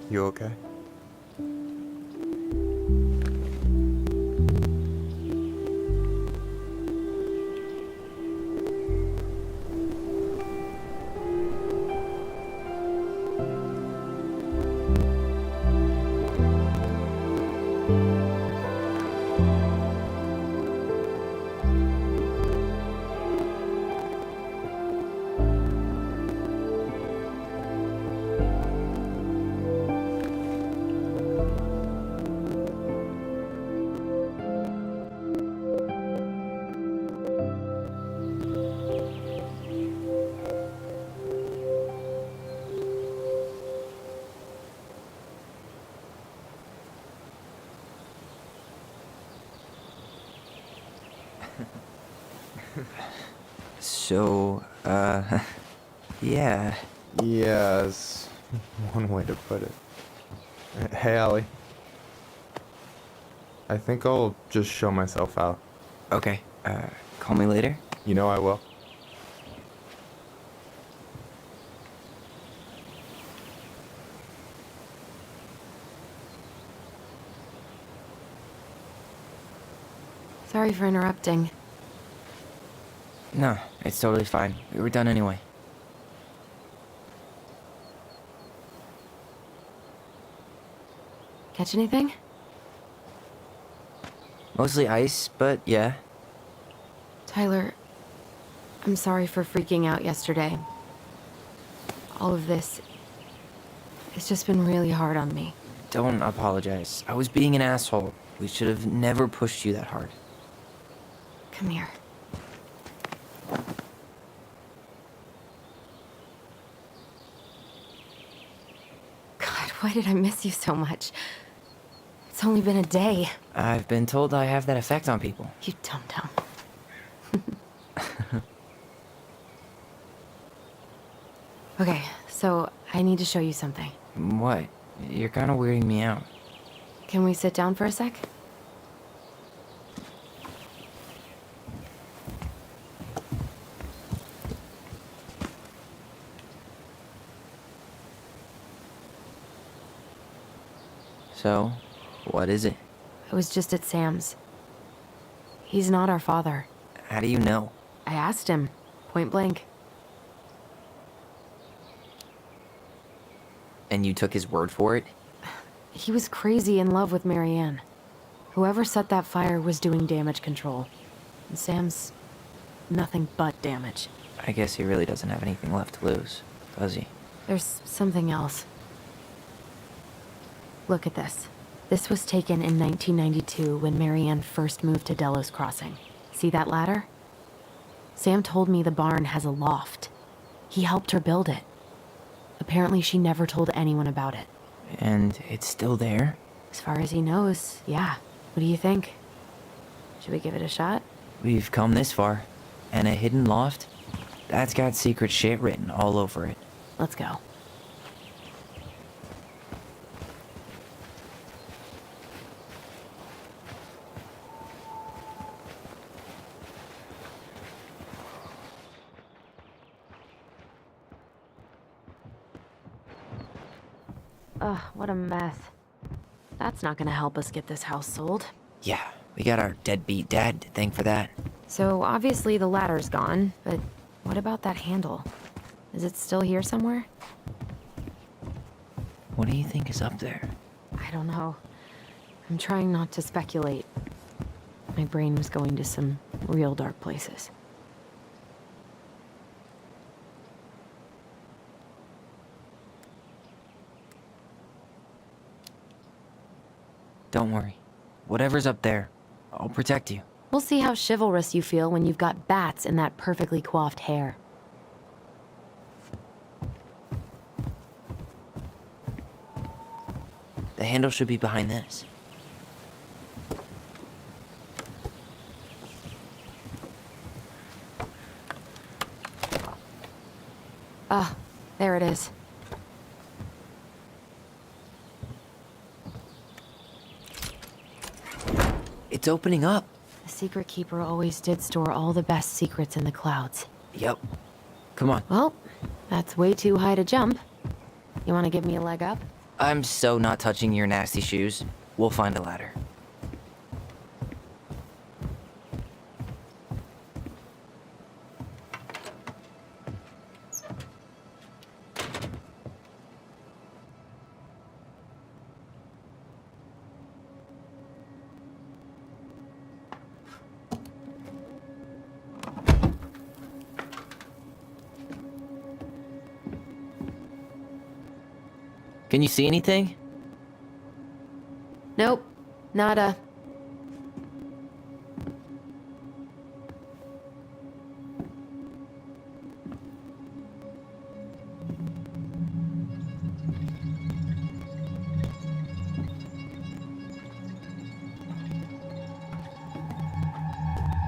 You okay? So, yeah. Yeah, is one way to put it. Hey, Allie. I think I'll just show myself out. Okay, call me later? You know I will. Sorry for interrupting. No, it's totally fine. We were done anyway. Catch anything? Mostly ice, but yeah. Tyler, I'm sorry for freaking out yesterday. All of this, it's just been really hard on me. Don't apologize. I was being an asshole. We should have never pushed you that hard. Come here. God, why did I miss you so much? It's only been a day. I've been told I have that effect on people. You dum-dum. Okay, so I need to show you something. What? You're kind of weirding me out. Can we sit down for a sec? So, what is it? I was just at Sam's. He's not our father. How do you know? I asked him, point blank. And you took his word for it? He was crazy in love with Marianne. Whoever set that fire was doing damage control. And Sam's nothing but damage. I guess he really doesn't have anything left to lose, does he? There's something else. Look at this. This was taken in 1992 when Marianne first moved to Delos Crossing. See that ladder? Sam told me the barn has a loft. He helped her build it. Apparently she never told anyone about it. And it's still there? As far as he knows, yeah. What do you think? Should we give it a shot? We've come this far. And a hidden loft? That's got secret shit written all over it. Let's go. Ugh, what a mess. That's not gonna help us get this house sold. Yeah, we got our deadbeat dad to thank for that. So obviously the ladder's gone, but what about that handle? Is it still here somewhere? What do you think is up there? I don't know. I'm trying not to speculate. My brain was going to some real dark places. Don't worry. Whatever's up there, I'll protect you. We'll see how chivalrous you feel when you've got bats in that perfectly coiffed hair. The handle should be behind this. Ah, there it is. It's opening up. The secret keeper always did store all the best secrets in the clouds. Yep. Come on. Well, that's way too high to jump. You want to give me a leg up? I'm so not touching your nasty shoes. We'll find a ladder. Can you see anything? Nope, nada.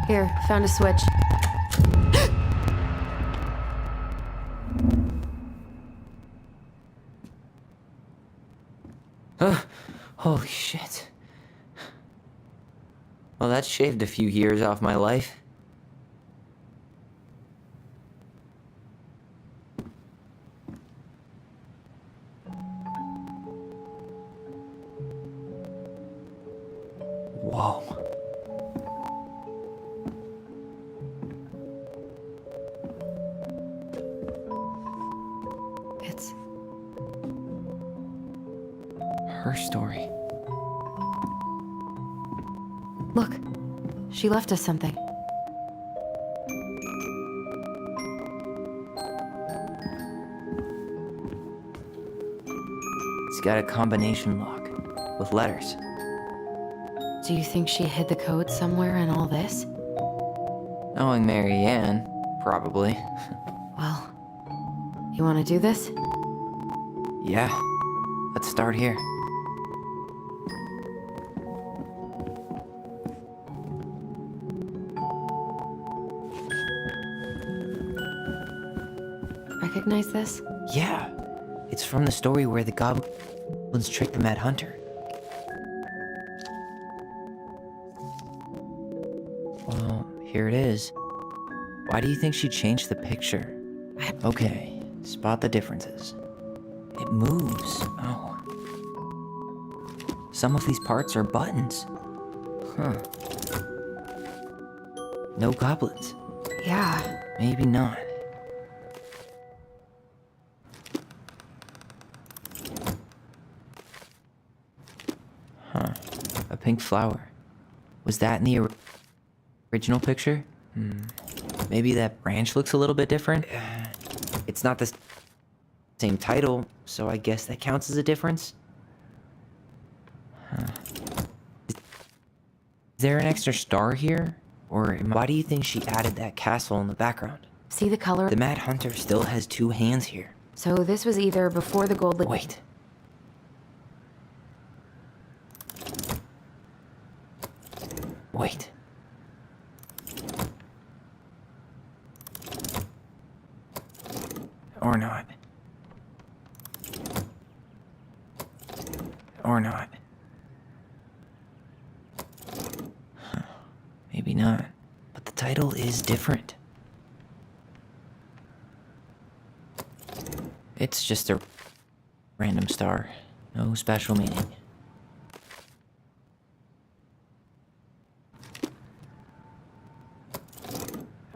Here, found a switch. Holy shit. Well, that shaved a few years off my life. Whoa. It's Her story. Look, she left us something. It's got a combination lock with letters. Do you think she hid the code somewhere in all this? Knowing Mary Ann, probably. Well, you want to do this? Yeah. Let's start here. Recognize this? Yeah. It's from the story where the goblins tricked the Mad Hunter. Well, here it is. Why do you think she changed the picture? Okay, spot the differences. It moves. Oh. Some of these parts are buttons. Huh. No goblins. Yeah. Maybe not. Huh. A pink flower. Was that in the original picture? Maybe that branch looks a little bit different? It's not the same title, so I guess that counts as a difference? Huh. Is there an extra star here? Or why do you think she added that castle in the background? See the color? The Mad Hunter still has two hands here. So this was either before the gold... Wait. Wait. Or not. Or not. Huh. Maybe not. But the title is different. It's just a random star. No special meaning.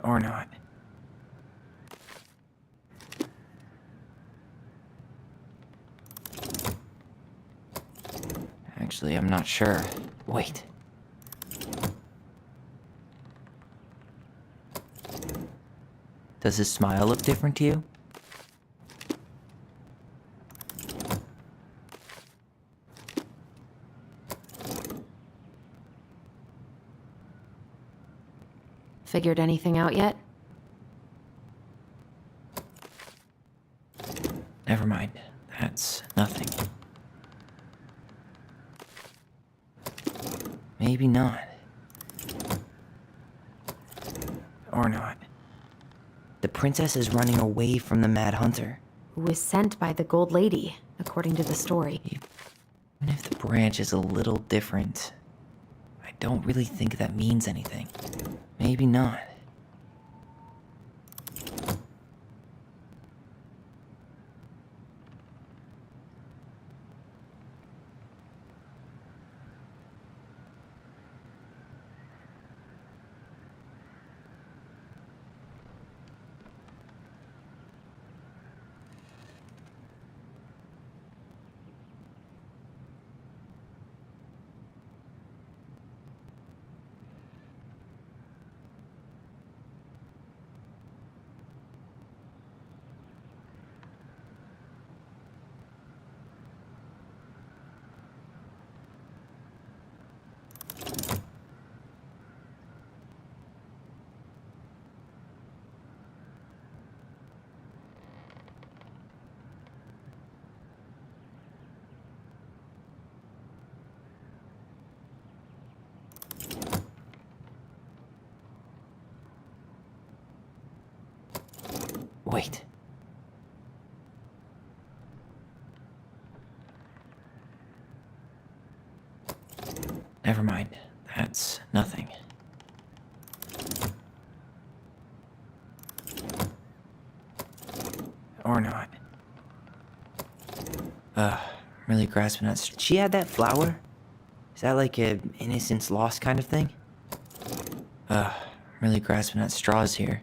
Or not. Actually, I'm not sure. Wait. Does his smile look different to you? Figured anything out yet? Never mind. That's nothing. Maybe not. Or not. The princess is running away from the Mad Hunter. Who was sent by the Gold Lady, according to the story. Even if the branch is a little different, I don't really think that means anything. Maybe not. Wait. Never mind. That's nothing. Or not. I'm really grasping at... She had that flower? Is that like a innocence lost kind of thing? I'm really grasping at straws here.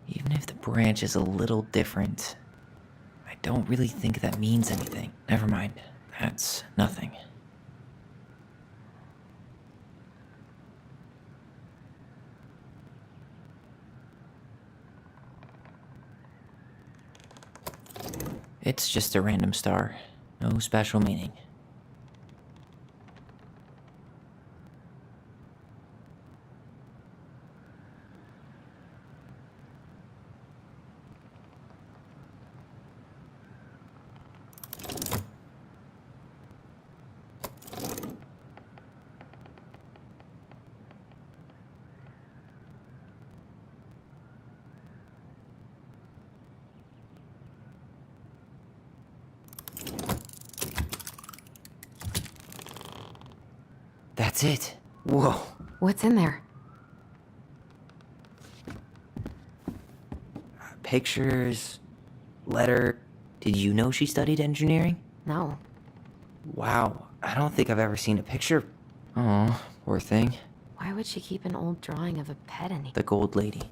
Even if the branch is a little different, I don't really think that means anything. Never mind. That's nothing. It's just a random star. No special meaning. That's it. Whoa. What's in there? Pictures, letter. Did you know she studied engineering? No. Wow, I don't think I've ever seen a picture. Oh, poor thing. Why would she keep an old drawing of a pet in here? The gold lady.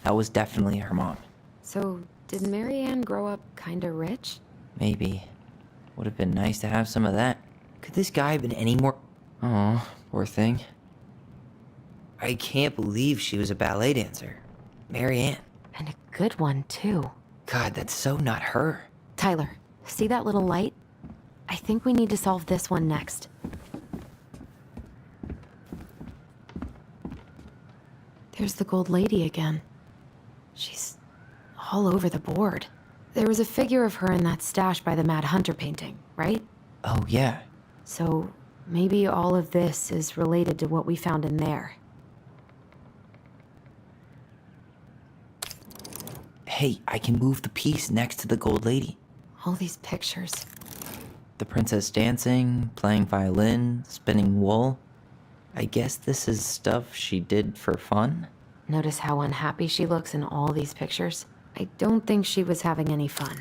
That was definitely her mom. So, did Mary Ann grow up kinda rich? Maybe. Would have been nice to have some of that. Could this guy have been any more... Oh, poor thing. I can't believe she was a ballet dancer. Mary Ann. And a good one, too. God, that's so not her. Tyler, see that little light? I think we need to solve this one next. There's the gold lady again. She's all over the board. There was a figure of her in that stash by the Mad Hunter painting, right? Oh, yeah. So maybe all of this is related to what we found in there. Hey, I can move the piece next to the gold lady. All these pictures. The princess dancing, playing violin, spinning wool. I guess this is stuff she did for fun? Notice how unhappy she looks in all these pictures? I don't think she was having any fun.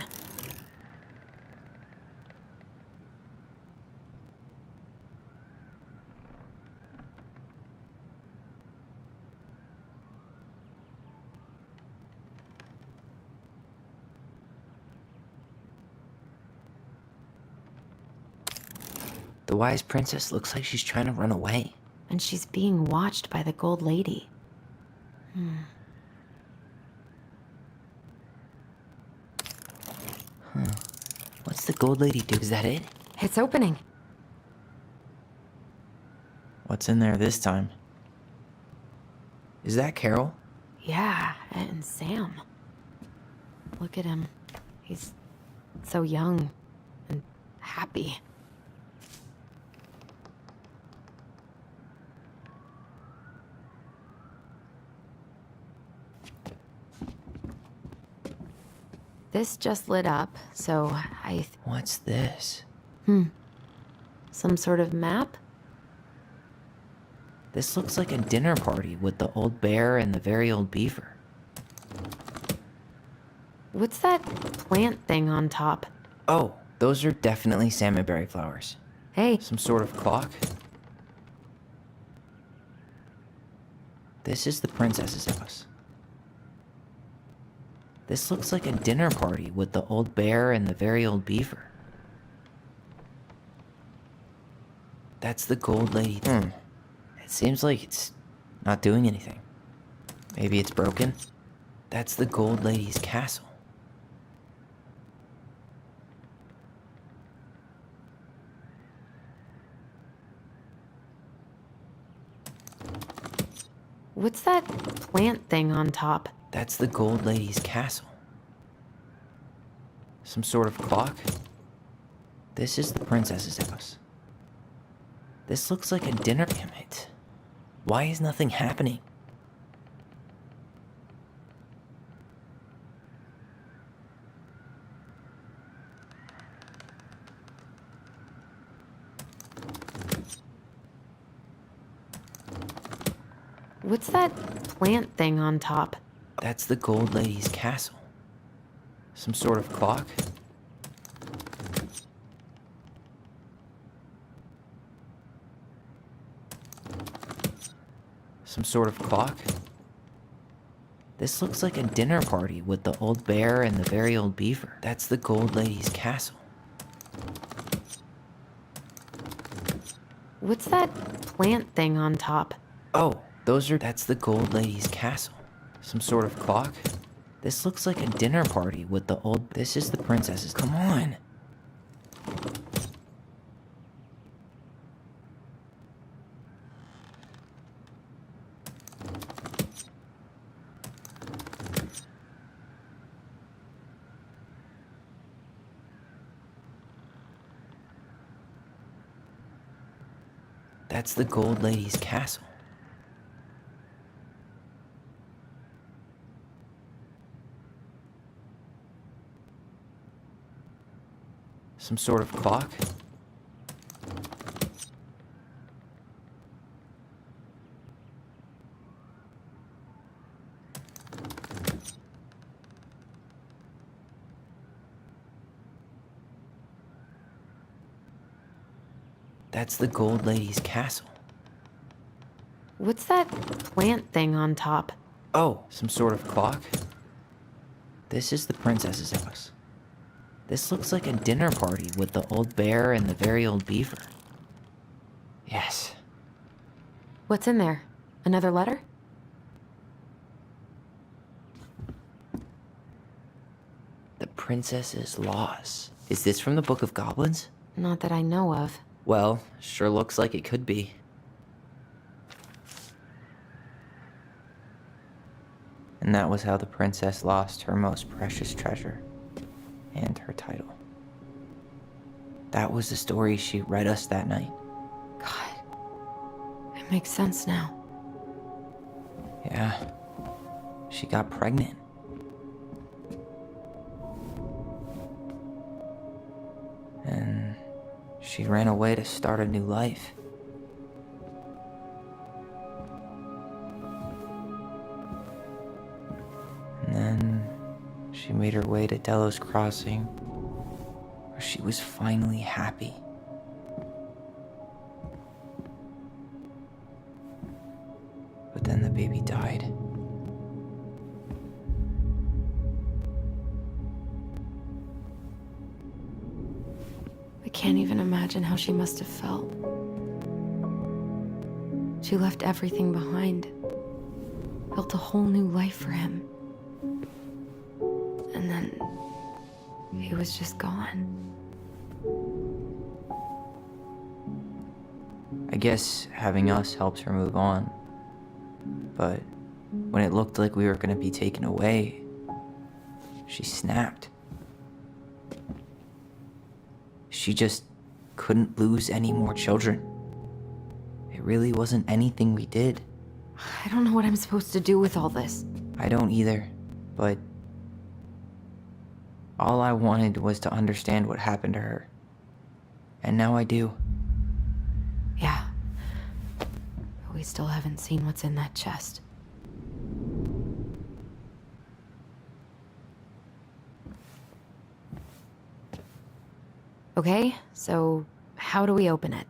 The wise princess looks like she's trying to run away. And she's being watched by the gold lady. What's the gold lady do? Is that it? It's opening. What's in there this time? Is that Carol? Yeah, and Sam. Look at him. He's so young and happy. This just lit up, so What's this? some sort of map? This looks like a dinner party with the old bear and the very old beaver. What's that plant thing on top? Oh, those are definitely salmonberry flowers. Hey, Some sort of clock. This is the princess's house. This looks like a dinner party with the old bear and the very old beaver. That's the gold lady. It seems like it's not doing anything. Maybe it's broken? That's the gold lady's castle. what's that plant thing on top? That's the gold lady's castle. Some sort of clock? This is the princess's house. This looks like a dinner. Damn it. Why is nothing happening? What's that plant thing on top? That's the Gold Lady's castle. Some sort of clock? Some sort of clock? This looks like a dinner party with the old bear and the very old beaver. That's the Gold Lady's castle. What's that plant thing on top? Oh, that's the Gold Lady's castle. Some sort of clock? This looks like a dinner party with the old... This is the princess's... Come on! That's the Gold Lady's castle. Some sort of clock? That's the Gold Lady's castle. What's that plant thing on top? Oh, some sort of clock? This is the princess's house. This looks like a dinner party with the old bear and the very old beaver. Yes. What's in there? Another letter? The princess's laws. Is this from the Book of Goblins? Not that I know of. Well, sure looks like it could be. And that was how the princess lost her most precious treasure and her title. That was the story she read us that night. God, it makes sense now. Yeah, she got pregnant. And she ran away to start a new life. And then she made her way to Delos Crossing, where she was finally happy. But then the baby died. I can't even imagine how she must have felt. She left everything behind, built a whole new life for him. And then he was just gone. I guess having us helped her move on. But when it looked like we were gonna be taken away, she snapped. She just couldn't lose any more children. It really wasn't anything we did. I don't know what I'm supposed to do with all this. I don't either, but all I wanted was to understand what happened to her. And now I do. Yeah. But we still haven't seen what's in that chest. Okay, so how do we open it?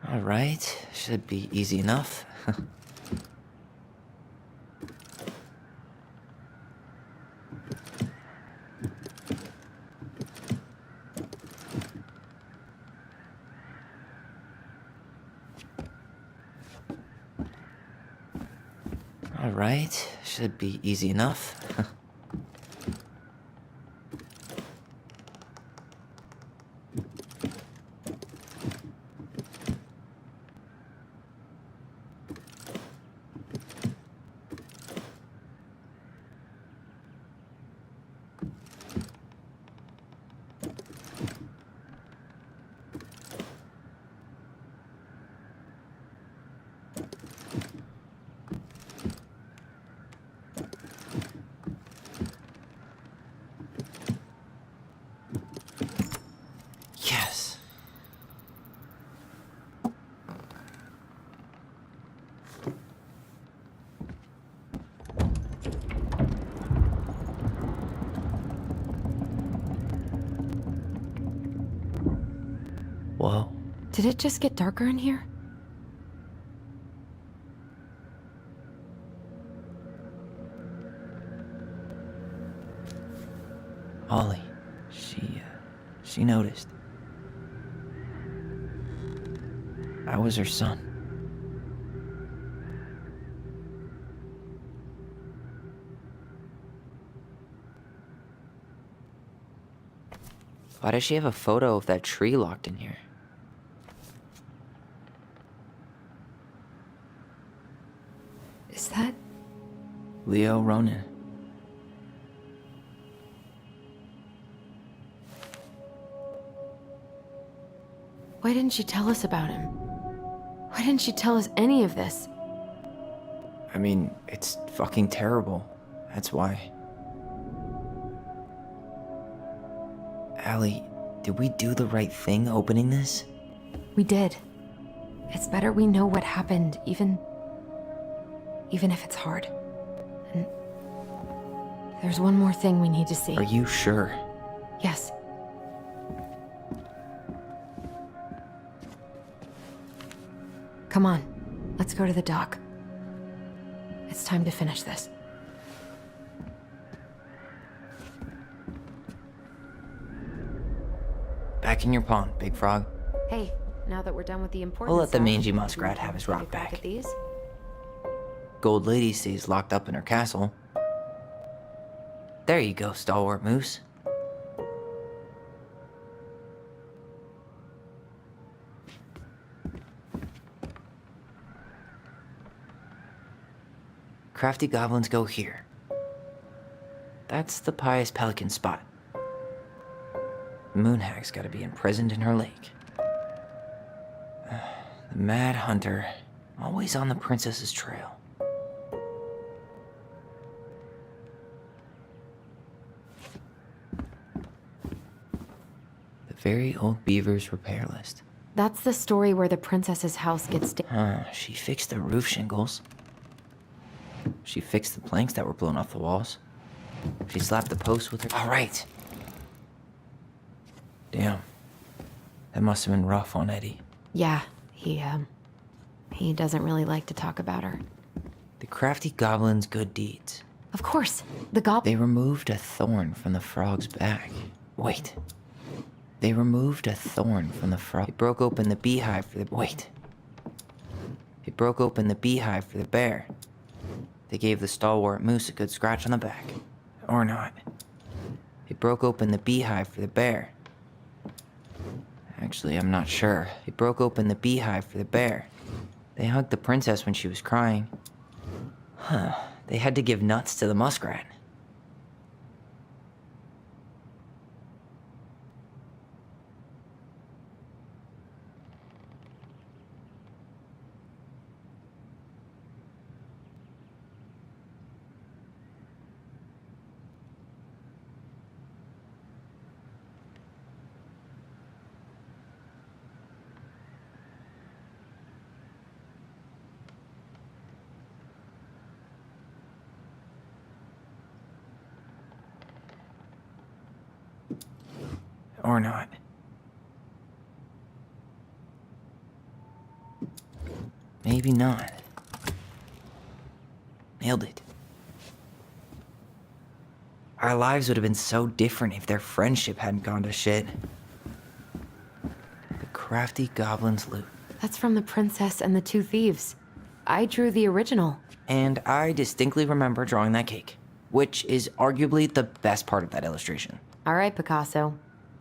All right, should be easy enough. All right, should be easy enough. Yes. Whoa. Did it just get darker in here? Ollie. She noticed. I was her son. Why does she have a photo of that tree locked in here? Is that... Leo Ronan. Why didn't she tell us about him? Why didn't she tell us any of this? I mean, it's fucking terrible. That's why. Allie, did we do the right thing opening this? We did. It's better we know what happened, even if it's hard. And there's one more thing we need to see. Are you sure? Yes. Come on, let's go to the dock. It's time to finish this. Back in your pond, Big Frog. Hey, now that we're done with the important We'll let the stuff, mangy muskrat have his rock get back back. at these? Gold Lady stays locked up in her castle. There you go, stalwart moose. Crafty goblins go here. That's the pious pelican spot. The moon hag's gotta be imprisoned in her lake. The mad hunter, always on the princess's trail. The very old beaver's repair list. That's the story where the princess's house gets She fixed the roof shingles. She fixed the planks that were blown off the walls. She slapped the posts with her. All right. Damn. That must have been rough on Eddie. Yeah, he doesn't really like to talk about her. The crafty goblin's good deeds. Of course, the goblin. They removed a thorn from the frog's back. Wait. They removed a thorn from the frog. They broke open the beehive for the... Wait. They broke open the beehive for the bear. They gave the stalwart moose a good scratch on the back. Or not. They broke open the beehive for the bear. Actually, I'm not sure. They broke open the beehive for the bear. They hugged the princess when she was crying. Huh. They had to give nuts to the muskrat. Or not. Maybe not. Nailed it. Our lives would have been so different if their friendship hadn't gone to shit. The crafty goblin's loot. That's from The Princess and the Two Thieves. I drew the original. And I distinctly remember drawing that cake, which is arguably the best part of that illustration. All right, Picasso.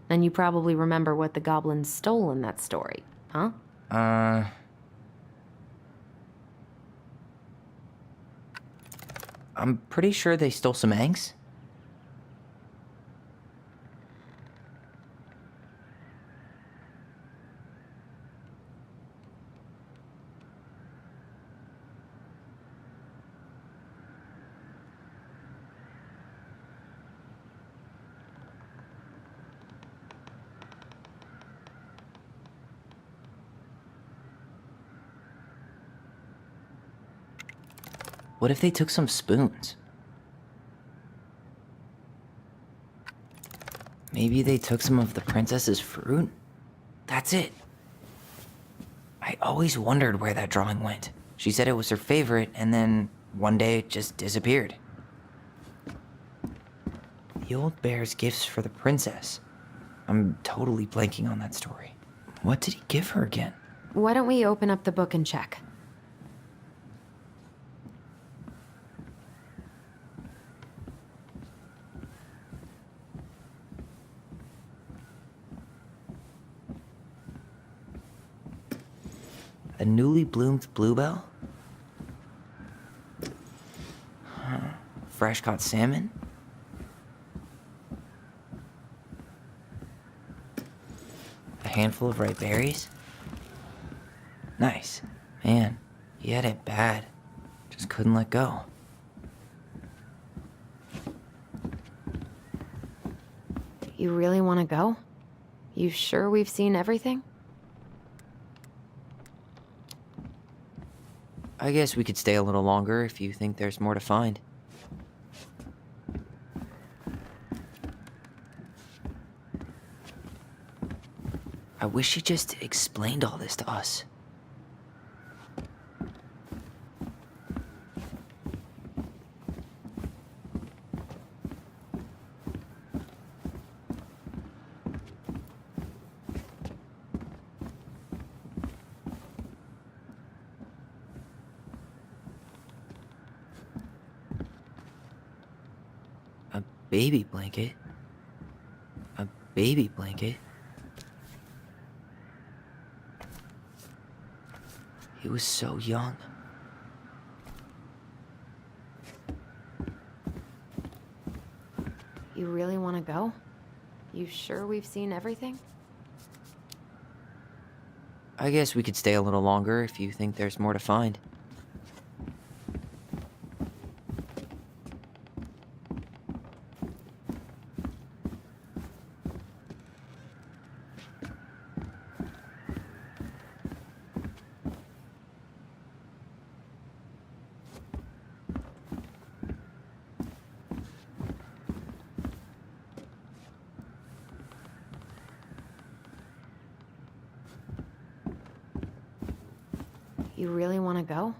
And you probably remember what the goblins stole in that story, huh? I'm pretty sure they stole some eggs. What if they took some spoons? Maybe they took some of the princess's fruit? That's it. I always wondered where that drawing went. She said it was her favorite, and then one day it just disappeared. The old bear's gifts for the princess. I'm totally blanking on that story. What did he give her again? Why don't we open up the book and check? A newly bloomed bluebell? Huh. Fresh caught salmon? A handful of ripe berries? Nice. Man, he had it bad. Just couldn't let go. You really want to go? You sure we've seen everything? I guess we could stay a little longer if you think there's more to find. I wish she just explained all this to us. A baby blanket? A baby blanket? He was so young. You really want to go? You sure we've seen everything? I guess we could stay a little longer if you think there's more to find. You really want to go?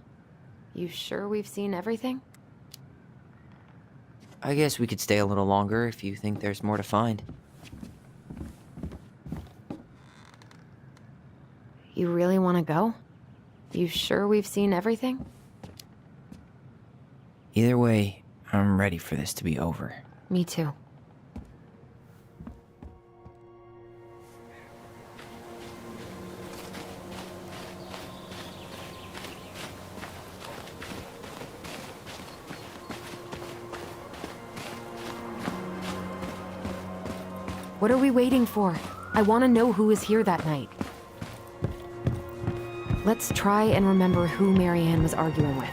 You sure we've seen everything? I guess we could stay a little longer if you think there's more to find. You really want to go? You sure we've seen everything? Either way, I'm ready for this to be over. Me too. What are we waiting for? I want to know who was here that night. Let's try and remember who Marianne was arguing with.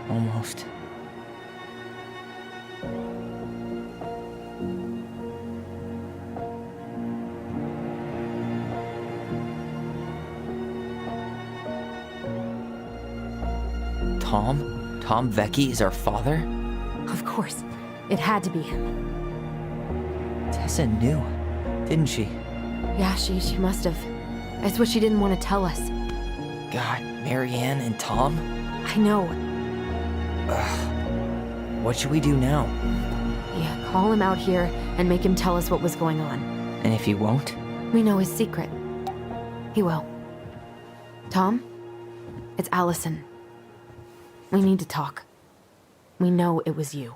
Almost. Tom? Tom Vecchi is our father? Of course. It had to be him. Tessa knew, didn't she? Yeah, she must have. That's what she didn't want to tell us. God, Marianne and Tom? I know. What should we do now? Yeah, call him out here and make him tell us what was going on. And if he won't? We know his secret. He will. Tom? It's Allison. We need to talk. We know it was you.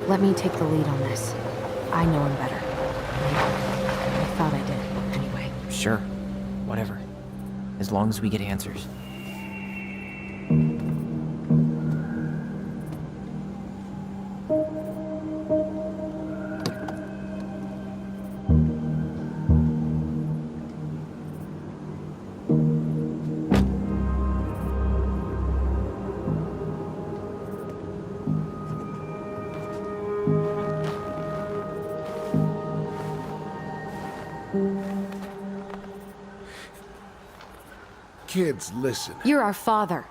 Let me take the lead on this. I know him better. I thought I did, anyway. Sure. Whatever. As long as we get answers. Kids, listen. You're our father.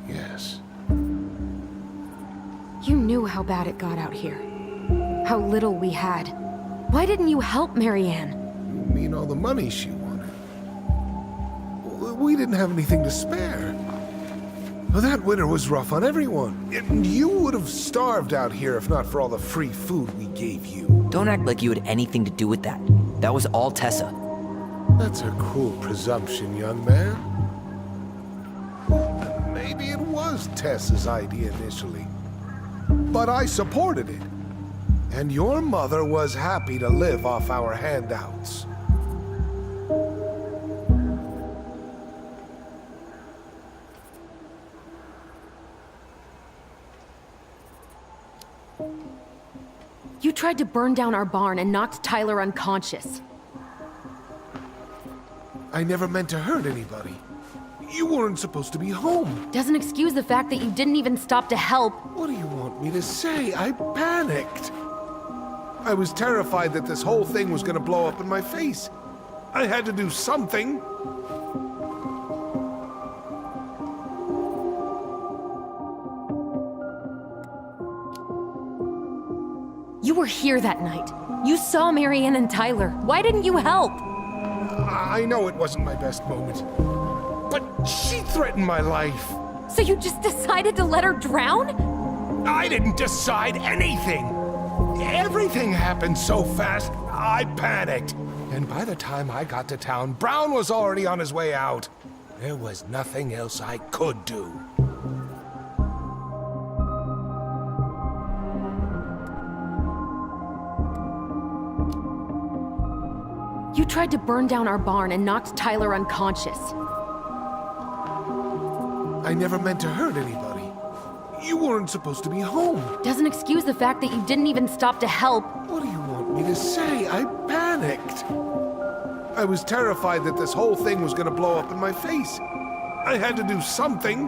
Yes. You knew how bad it got out here. How little we had. Why didn't you help Marianne? You mean all the money she wanted? We didn't have anything to spare. Well, that winter was rough on everyone. And you would have starved out here if not for all the free food we gave you. Don't act like you had anything to do with that. That was all Tessa. That's a cruel presumption, young man. Maybe it was Tessa's idea initially. But I supported it. And your mother was happy to live off our handouts. You tried to burn down our barn and knocked Tyler unconscious. I never meant to hurt anybody. You weren't supposed to be home. Doesn't excuse the fact that you didn't even stop to help. What do you want me to say? I panicked. I was terrified that this whole thing was gonna blow up in my face. I had to do something. You were here that night. You saw Marianne and Tyler. Why didn't you help? I know it wasn't my best moment, but she threatened my life. So you just decided to let her drown? I didn't decide anything. Everything happened so fast, I panicked. And by the time I got to town, Brown was already on his way out. There was nothing else I could do. You tried to burn down our barn and knocked Tyler unconscious. I never meant to hurt anybody. You weren't supposed to be home. Doesn't excuse the fact that you didn't even stop to help. What do you want me to say? I panicked. I was terrified that this whole thing was gonna blow up in my face. I had to do something.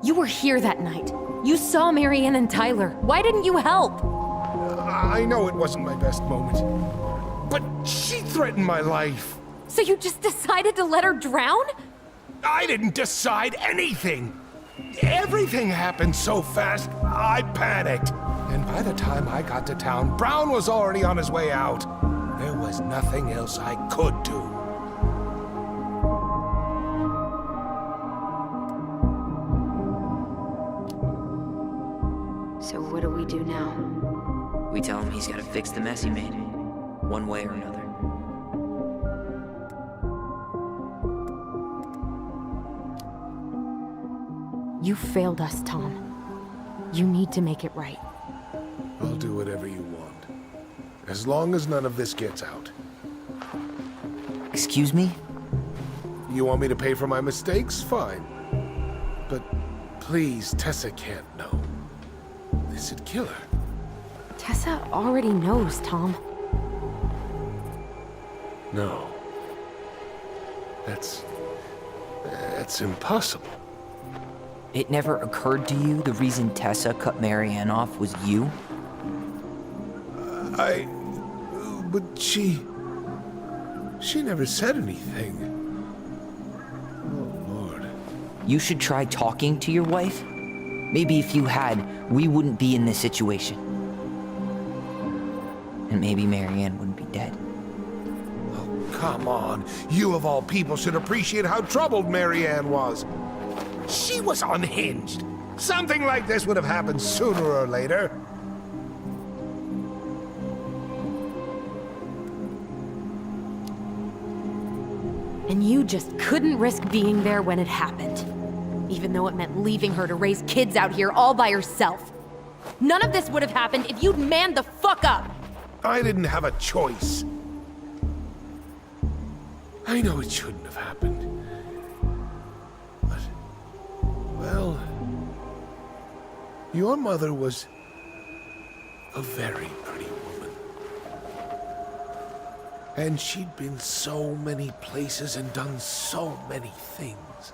You were here that night. You saw Marianne and Tyler. Why didn't you help? I know it wasn't my best moment, but she threatened my life. So you just decided to let her drown? I didn't decide anything. Everything happened so fast, I panicked. And by the time I got to town, Brown was already on his way out. There was nothing else I could do. So what do we do now? We tell him he's gotta fix the mess he made. One way or another. You failed us, Tom. You need to make it right. I'll do whatever you want. As long as none of this gets out. Excuse me? You want me to pay for my mistakes? Fine. But please, Tessa can't know. This'd kill her. Tessa already knows, Tom. No. That's impossible. It never occurred to you the reason Tessa cut Marianne off was you? But she never said anything. Oh, Lord. You should try talking to your wife. Maybe if you had, we wouldn't be in this situation. And maybe Marianne wouldn't be dead. Oh, come on. You of all people should appreciate how troubled Marianne was. She was unhinged. Something like this would have happened sooner or later. And you just couldn't risk being there when it happened. Even though it meant leaving her to raise kids out here all by herself. None of this would have happened if you'd manned the fuck up! I didn't have a choice. I know it shouldn't have happened. But, well, your mother was a very pretty woman. And she'd been so many places and done so many things.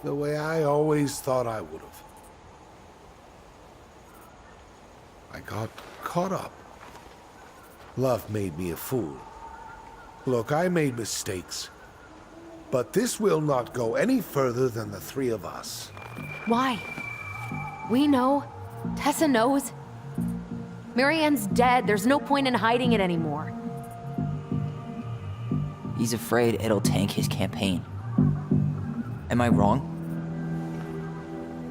The way I always thought I would have. I got caught up. Love made me a fool. Look, I made mistakes. But this will not go any further than the three of us. Why? We know. Tessa knows. Marianne's dead. There's no point in hiding it anymore. He's afraid it'll tank his campaign. Am I wrong?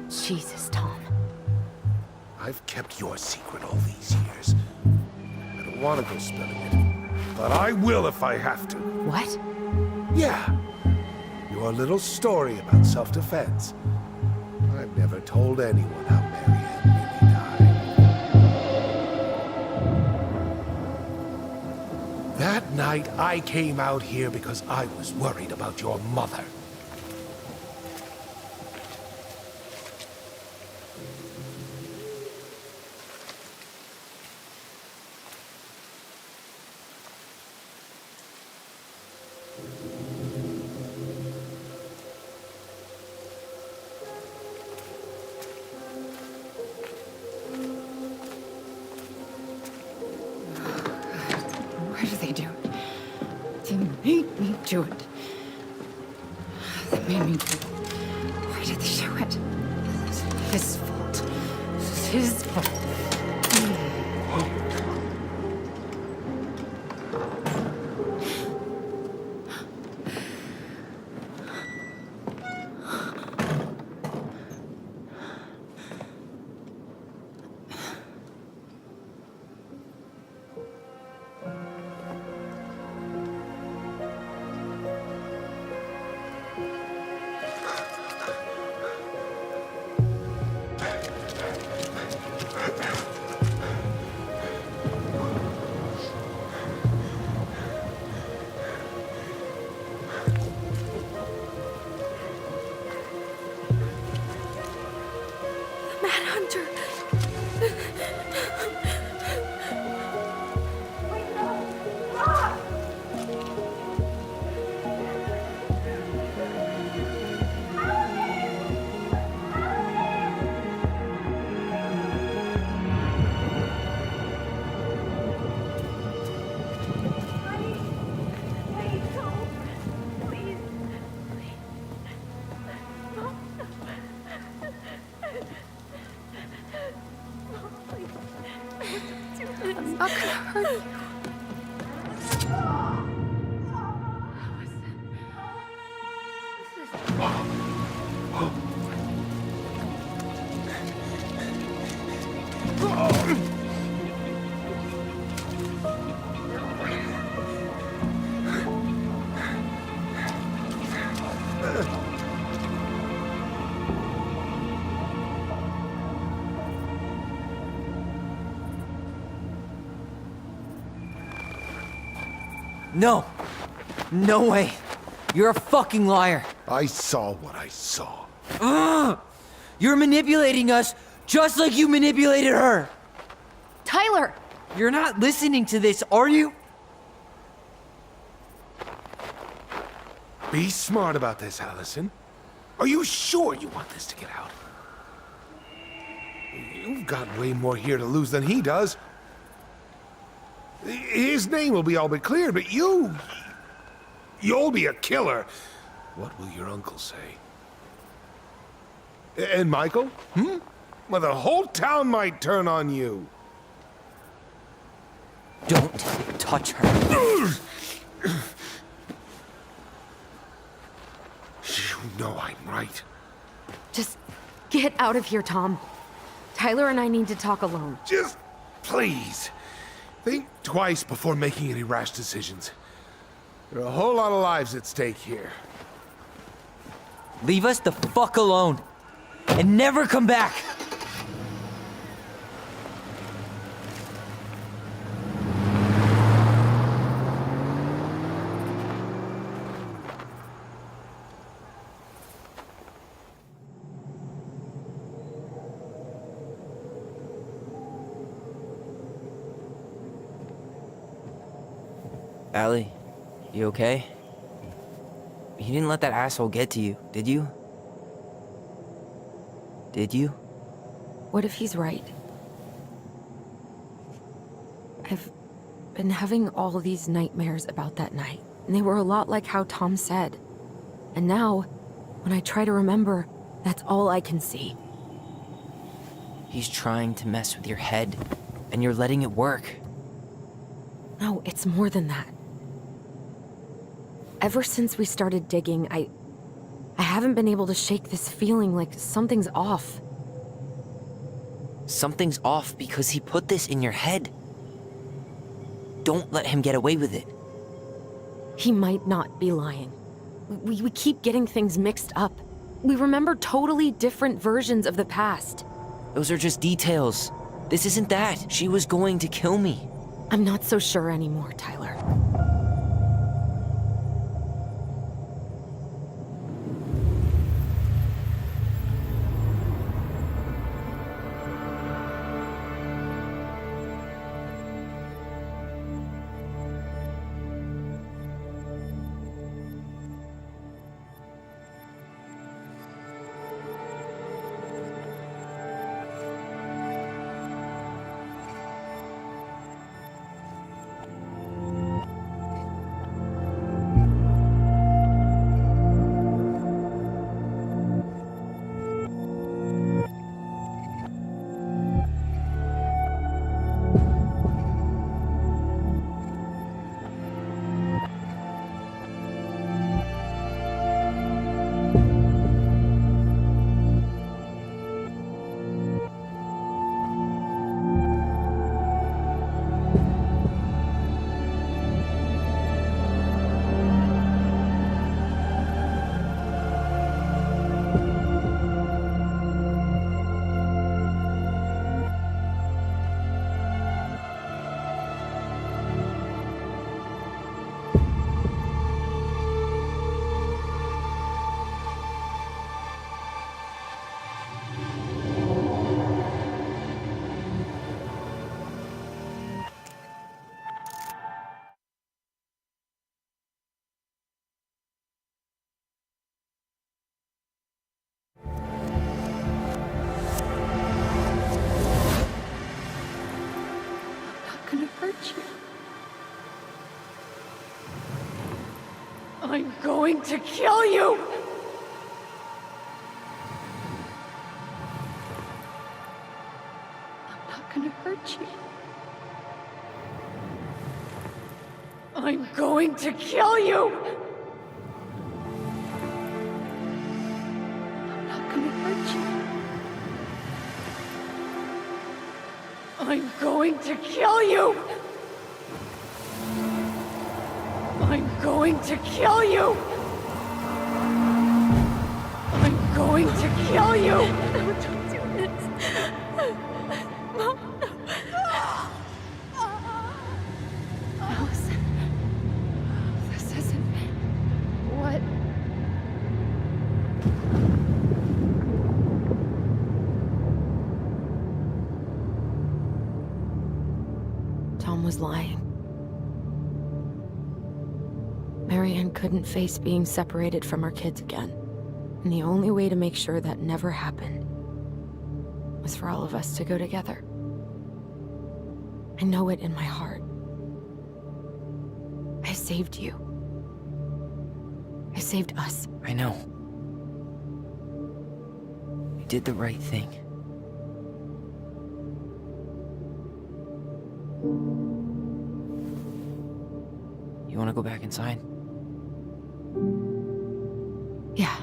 Jesus, Tom. I've kept your secret all these years. I don't want to go spilling it. But I will if I have to. What? Yeah. Your little story about self-defense. I've never told anyone how Marianne really died. That night, I came out here because I was worried about your mother. Why do they do it? They made me do it. They made me do it. Why did they do it? It's his fault. It's his fault. Manhunter! I'm not gonna hurt you. No! No way! You're a fucking liar! I saw what I saw. Ugh! You're manipulating us just like you manipulated her! Tyler! You're not listening to this, are you? Be smart about this, Allison. Are you sure you want this to get out? You've got way more here to lose than he does. His name will be all but cleared, but you'll be a killer. What will your uncle say? And Michael? Well, the whole town might turn on you. Don't touch her. You know I'm right. Just get out of here, Tom. Tyler and I need to talk alone. Just please, think twice before making any rash decisions. There are a whole lot of lives at stake here. Leave us the fuck alone. And never come back! Allie, you okay? You didn't let that asshole get to you, did you? Did you? What if he's right? I've been having all these nightmares about that night, and they were a lot like how Tom said. And now, when I try to remember, that's all I can see. He's trying to mess with your head, and you're letting it work. No, it's more than that. Ever since we started digging, I haven't been able to shake this feeling like something's off. Something's off because he put this in your head. Don't let him get away with it. He might not be lying. We keep getting things mixed up. We remember totally different versions of the past. Those are just details. This isn't that. She was going to kill me. I'm not so sure anymore, Tyler. I'm going to kill you! I'm not gonna hurt you. I'm going to kill you! I'm not gonna hurt you. I'm going to kill you! I'm going to kill you! I'm going to kill you! No, don't do this. Mom, no. Allison, this isn't what... Tom was lying. Marianne couldn't face being separated from her kids again. And the only way to make sure that never happened was for all of us to go together. I know it in my heart. I saved you. I saved us. I know. You did the right thing. You want to go back inside? Yeah.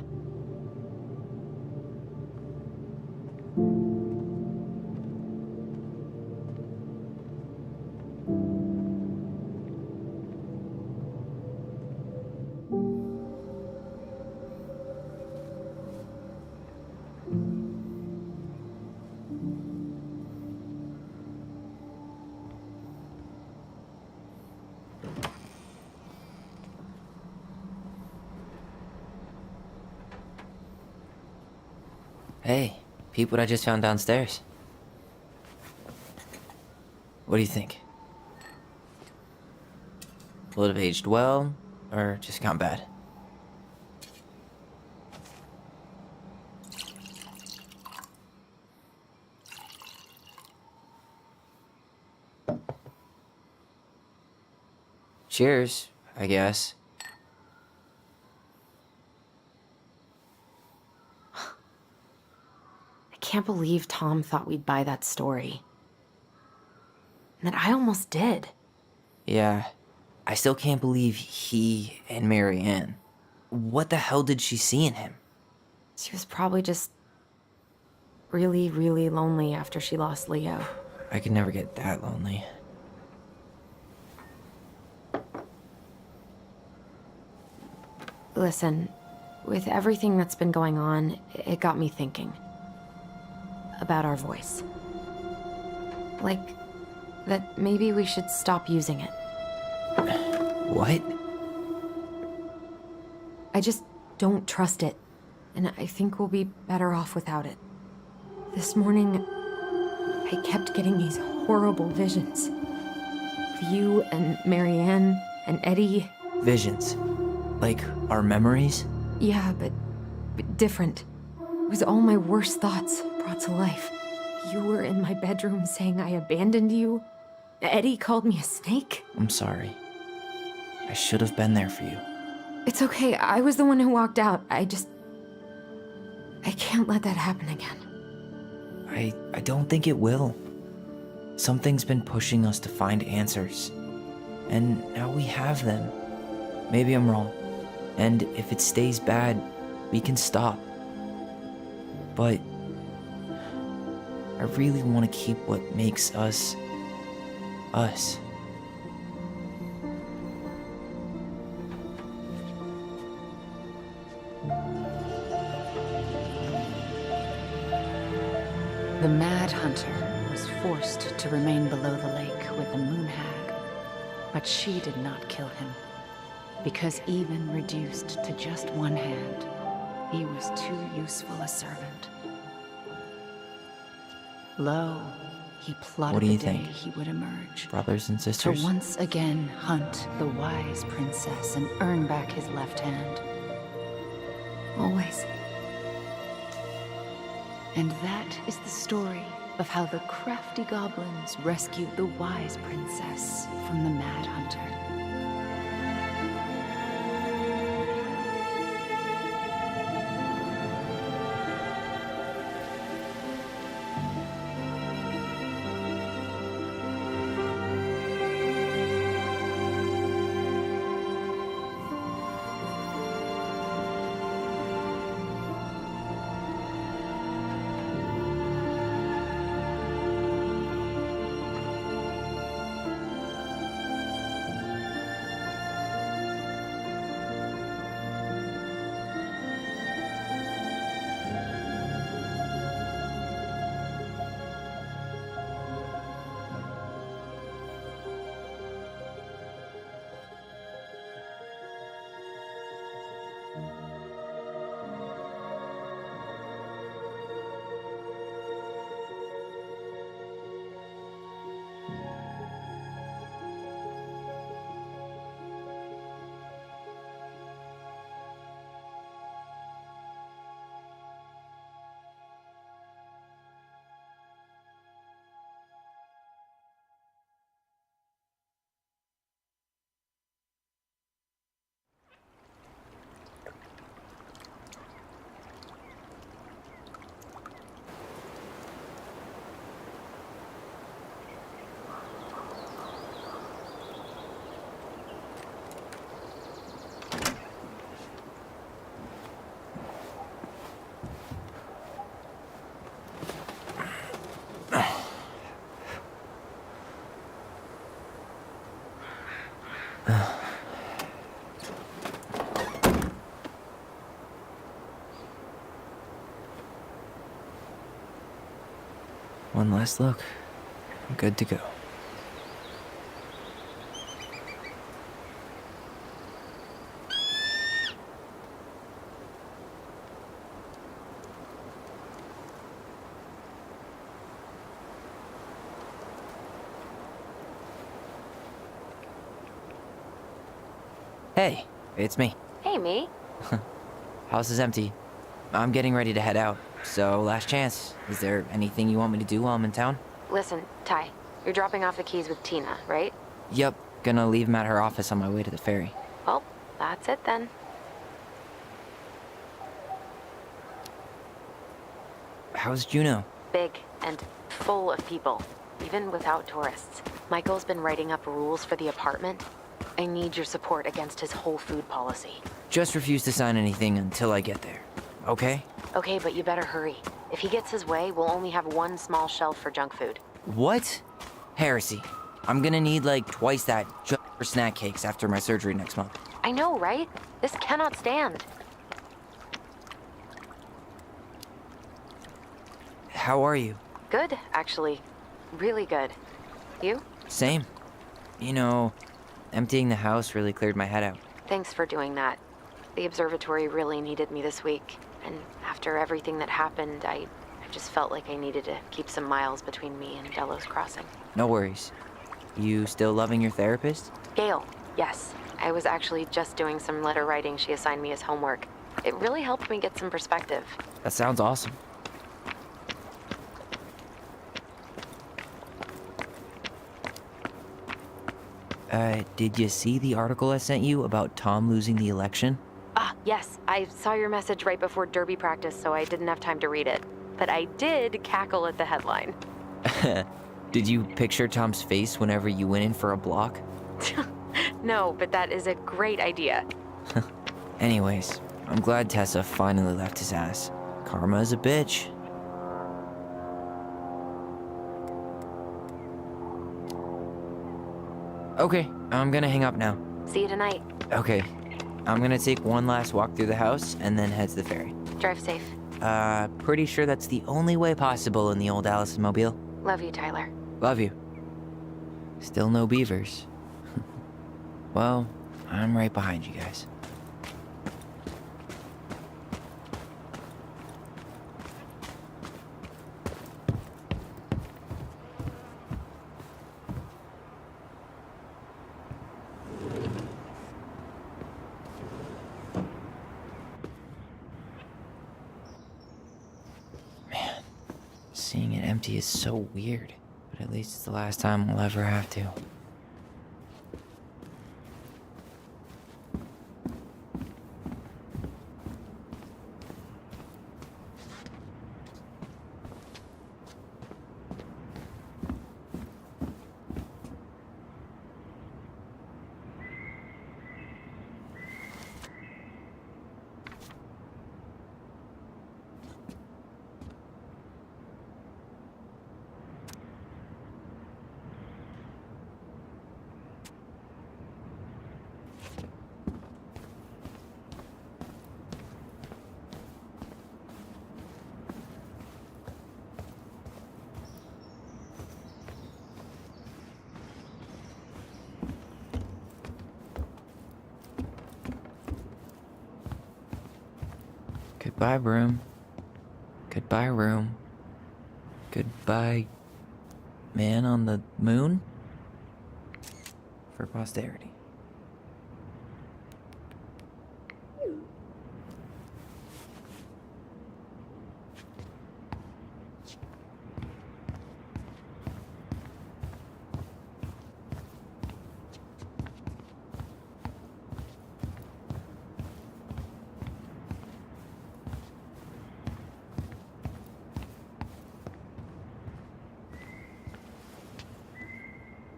Hey, peep what I just found downstairs. What do you think? Will it have aged well, or just gone bad? Cheers, I guess. I can't believe Tom thought we'd buy that story. And that I almost did. Yeah, I still can't believe he and Marianne. What the hell did she see in him? She was probably just really, really lonely after she lost Leo. I could never get that lonely. Listen, with everything that's been going on, it got me thinking. About our voice. Like, that maybe we should stop using it. What? I just don't trust it, and I think we'll be better off without it. This morning, I kept getting these horrible visions. Of you and Marianne and Eddie. Visions. Like our memories? Yeah, but different. It was all my worst thoughts brought to life. You were in my bedroom saying I abandoned you. Eddie called me a snake. I'm sorry. I should have been there for you. It's okay, I was the one who walked out. I can't let that happen again. I don't think it will. Something's been pushing us to find answers. And now we have them. Maybe I'm wrong. And if it stays bad, we can stop. But I really want to keep what makes us, us. The Mad Hunter was forced to remain below the lake with the Moon Hag, but she did not kill him, because even reduced to just one hand, he was too useful a servant. Lo, he plotted What do you the day think? he would emerge, Brothers and to sisters? once again hunt the wise princess and earn back his left hand. Always. And that is the story of how the crafty goblins rescued the wise princess from the Mad Hunter. One last look. I'm good to go. Hey, it's me. Hey, me. House is empty. I'm getting ready to head out, so last chance. Is there anything you want me to do while I'm in town? Listen, Ty, you're dropping off the keys with Tina, right? Yep, gonna leave 'em at her office on my way to the ferry. Well, that's it then. How's Juno? Big and full of people, even without tourists. Michael's been writing up rules for the apartment. I need your support against his whole food policy. Just refuse to sign anything until I get there, okay? Okay, but you better hurry. If he gets his way, we'll only have one small shelf for junk food. What? Heresy. I'm gonna need like twice that just for snack cakes after my surgery next month. I know, right? This cannot stand. How are you? Good, actually. Really good. You? Same. You know, emptying the house really cleared my head out. Thanks for doing that. The observatory really needed me this week. And after everything that happened, I just felt like I needed to keep some miles between me and Delos Crossing. No worries. You still loving your therapist? Gail, yes. I was actually just doing some letter writing she assigned me as homework. It really helped me get some perspective. That sounds awesome. Did you see the article I sent you about Tom losing the election? Ah, yes. I saw your message right before derby practice, so I didn't have time to read it. But I did cackle at the headline. Did you picture Tom's face whenever you went in for a block? No, but that is a great idea. Anyways, I'm glad Tessa finally left his ass. Karma is a bitch. Okay, I'm gonna hang up now. See you tonight. Okay, I'm gonna take one last walk through the house and then head to the ferry. Drive safe. Pretty sure that's the only way possible in the old Allison mobile. Love you, Tyler. Love you. Still no beavers. Well, I'm right behind you guys. Man, seeing it empty is so weird, but at least it's the last time we'll ever have to. Goodbye, room. Goodbye, room. Goodbye, man on the moon? For posterity.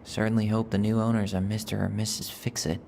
Certainly hope the new owners are Mr. or Mrs. Fix-It.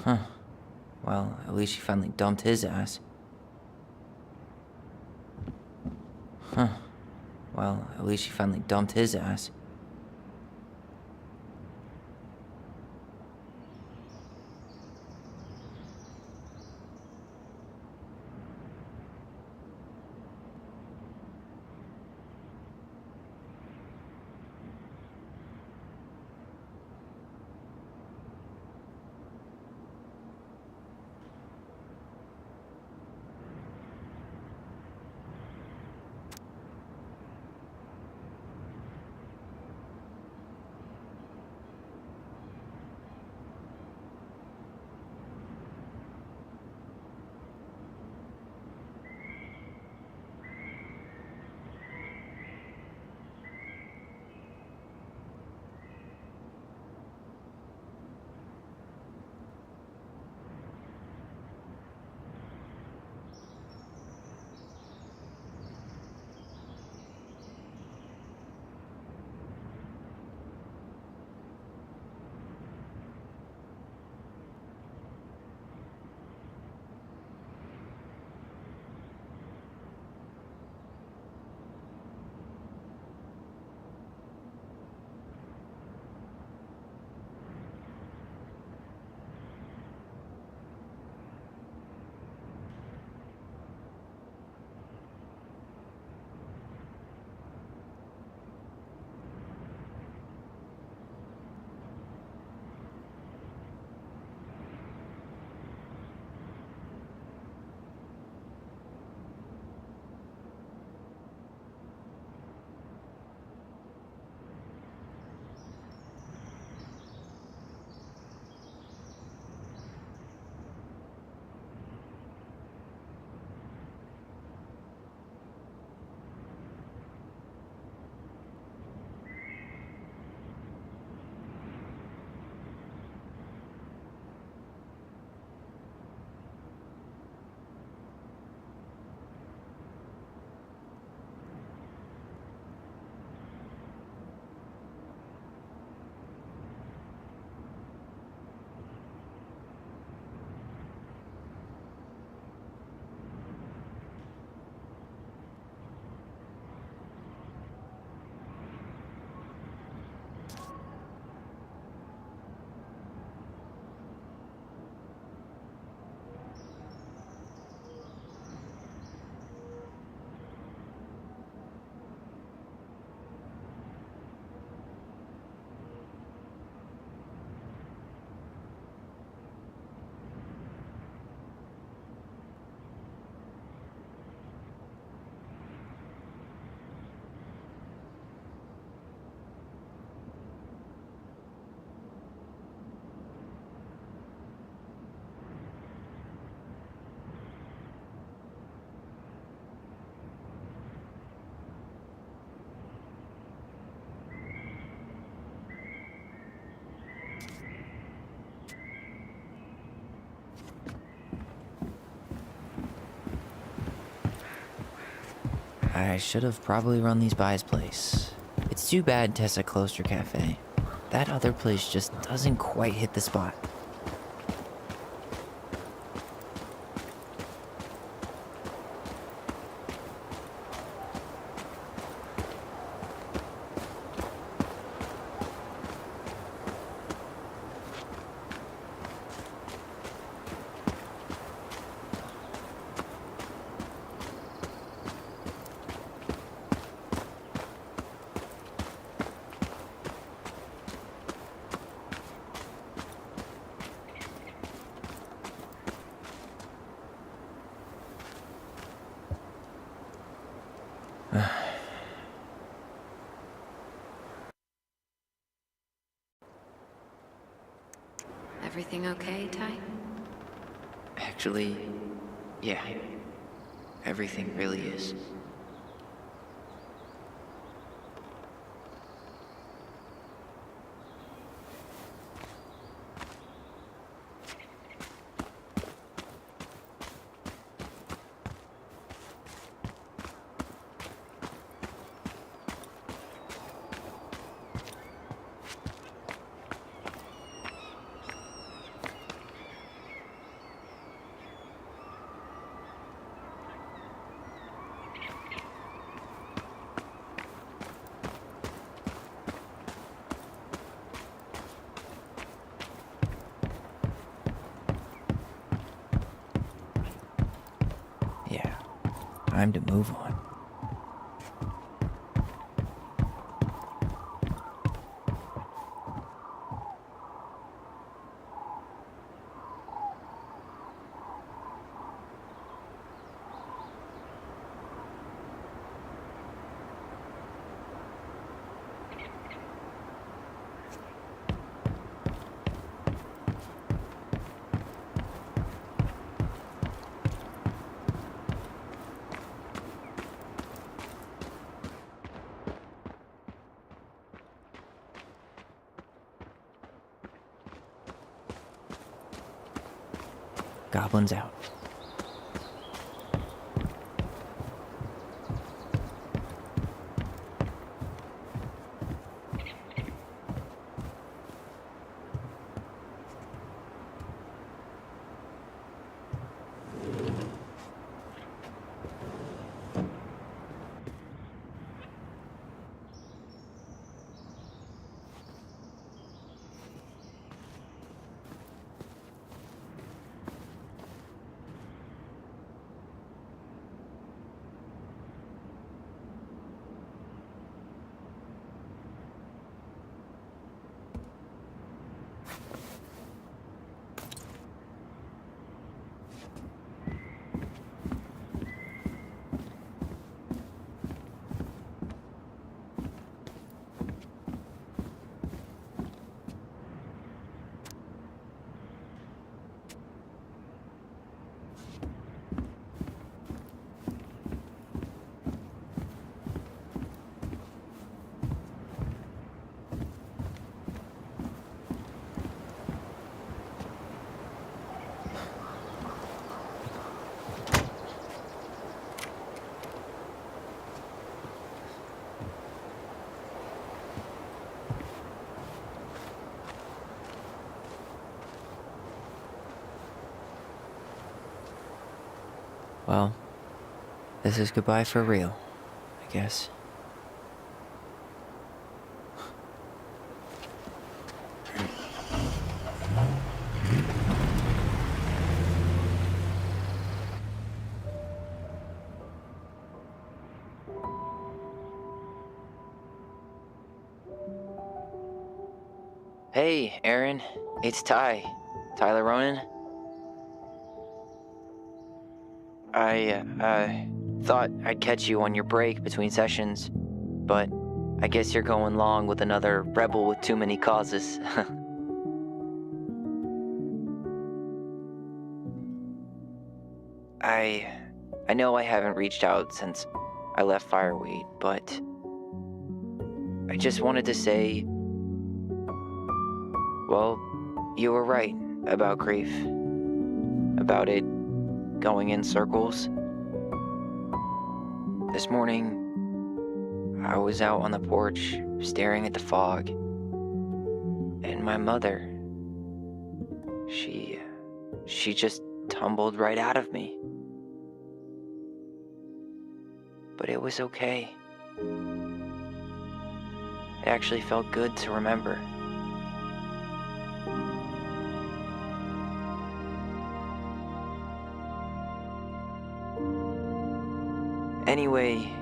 Well, at least she finally dumped his ass. Well, at least she finally dumped his ass. I should have probably run these by his place. It's too bad Tessa closed her cafe. That other place just doesn't quite hit the spot. Everything okay, Ty? Actually, yeah. Everything really is. time to move on. Goblins out. Well, this is goodbye for real, I guess. Hey, Aaron. It's Tyler Ronan. I thought I'd catch you on your break between sessions, but I guess you're going long with another rebel with too many causes. I know I haven't reached out since I left Fireweed, but I just wanted to say, well, you were right about grief, about it going in circles. This morning, I was out on the porch staring at the fog, and my mother, she just tumbled right out of me. But it was okay. It actually felt good to remember. Anyway,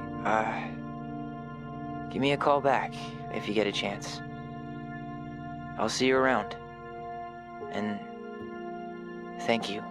give me a call back if you get a chance. I'll see you around. And thank you.